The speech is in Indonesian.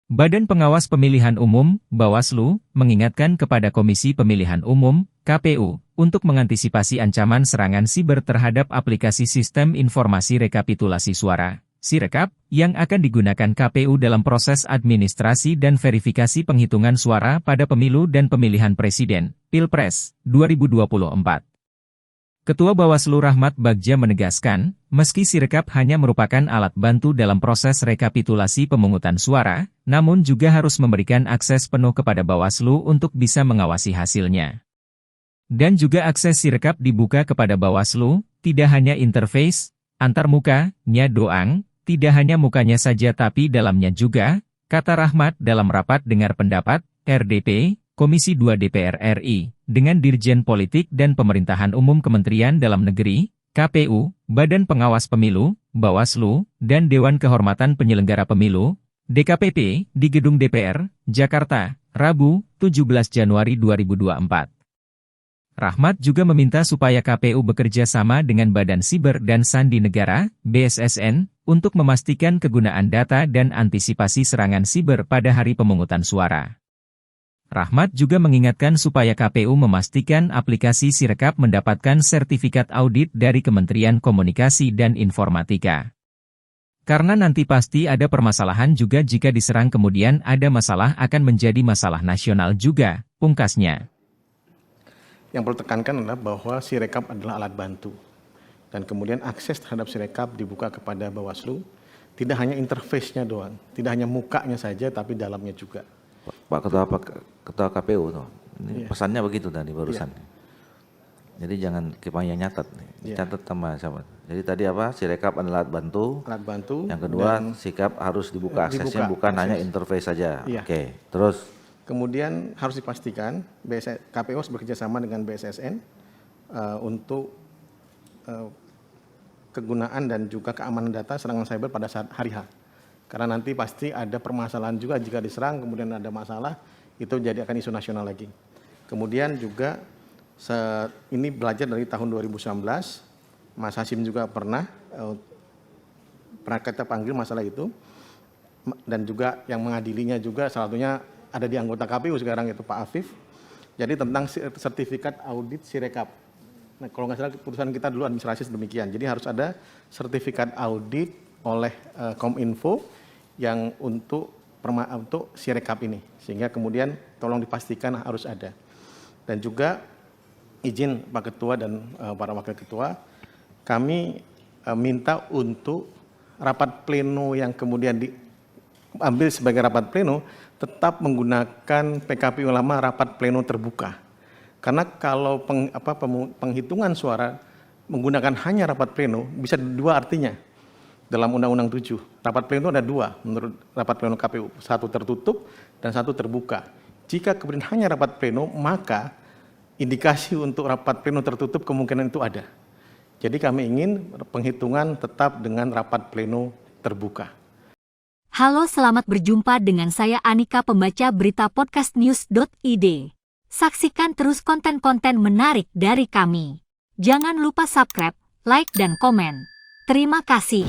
Badan Pengawas Pemilihan Umum, Bawaslu, mengingatkan kepada Komisi Pemilihan Umum, KPU, untuk mengantisipasi ancaman serangan siber terhadap aplikasi Sistem Informasi Rekapitulasi Suara, Sirekap, yang akan digunakan KPU dalam proses administrasi dan verifikasi penghitungan suara pada pemilu dan pemilihan presiden, Pilpres, 2024. Ketua Bawaslu Rahmat Bagja menegaskan, meski Sirekap hanya merupakan alat bantu dalam proses rekapitulasi pemungutan suara, namun juga harus memberikan akses penuh kepada Bawaslu untuk bisa mengawasi hasilnya. Dan juga akses Sirekap dibuka kepada Bawaslu, tidak hanya interface, antarmuka-nya doang, tidak hanya mukanya saja tapi dalamnya juga, kata Rahmat dalam rapat dengar pendapat, RDP, Komisi 2 DPR RI, dengan Dirjen Politik dan Pemerintahan Umum Kementerian Dalam Negeri, KPU, Badan Pengawas Pemilu, Bawaslu, dan Dewan Kehormatan Penyelenggara Pemilu, DKPP, di Gedung DPR, Jakarta, Rabu, 17 Januari 2024. Rahmat juga meminta supaya KPU bekerja sama dengan Badan Siber dan Sandi Negara, BSSN, untuk memastikan kegunaan data dan antisipasi serangan siber pada hari pemungutan suara. Rahmat juga mengingatkan supaya KPU memastikan aplikasi Sirekap mendapatkan sertifikat audit dari Kementerian Komunikasi dan Informatika. Karena nanti pasti ada permasalahan juga jika diserang kemudian ada masalah akan menjadi masalah nasional juga, pungkasnya. Yang perlu tekankan adalah bahwa Sirekap adalah alat bantu. Dan kemudian akses terhadap Sirekap dibuka kepada Bawaslu, tidak hanya interface-nya doang, tidak hanya mukanya saja tapi dalamnya juga. Pak Ketua KPU tuh. Ini pesannya begitu tadi barusan. Jadi jangan kepanjang nyatet nih. Catat sama siapa. Jadi tadi apa? Sirekap adalah alat bantu. Alat bantu. Yang kedua, Sikap harus dibuka aksesnya bukan hanya interface saja. Oke. Terus kemudian harus dipastikan KPU harus bekerja sama dengan BSSN untuk kegunaan dan juga keamanan data serangan cyber pada saat hari H. Karena nanti pasti ada permasalahan juga jika diserang, kemudian ada masalah, itu jadi akan isu nasional lagi. Kemudian juga ini belajar dari tahun 2019, Mas Hasim juga pernah kita panggil masalah itu, dan juga yang mengadilinya juga salah satunya ada di anggota KPU sekarang itu Pak Afif. Jadi tentang sertifikat audit Sirekap. Nah, kalau nggak salah keputusan kita dulu administrasi sedemikian. Jadi harus ada sertifikat audit oleh Kominfo yang untuk Sirekap ini, sehingga kemudian tolong dipastikan harus ada. Dan juga izin Pak Ketua dan para Wakil Ketua, kami minta untuk rapat pleno yang kemudian diambil sebagai rapat pleno tetap menggunakan PKPU lama rapat pleno terbuka. Karena kalau penghitungan suara menggunakan hanya rapat pleno bisa dua artinya. Dalam Undang-Undang 7, rapat pleno ada dua menurut rapat pleno KPU, satu tertutup dan satu terbuka. Jika kemudian hanya rapat pleno, maka indikasi untuk rapat pleno tertutup kemungkinan itu ada. Jadi kami ingin penghitungan tetap dengan rapat pleno terbuka. Halo, selamat berjumpa dengan saya Anika, pembaca berita podcastnews.id. Saksikan terus konten-konten menarik dari kami. Jangan lupa subscribe, like, dan komen. Terima kasih.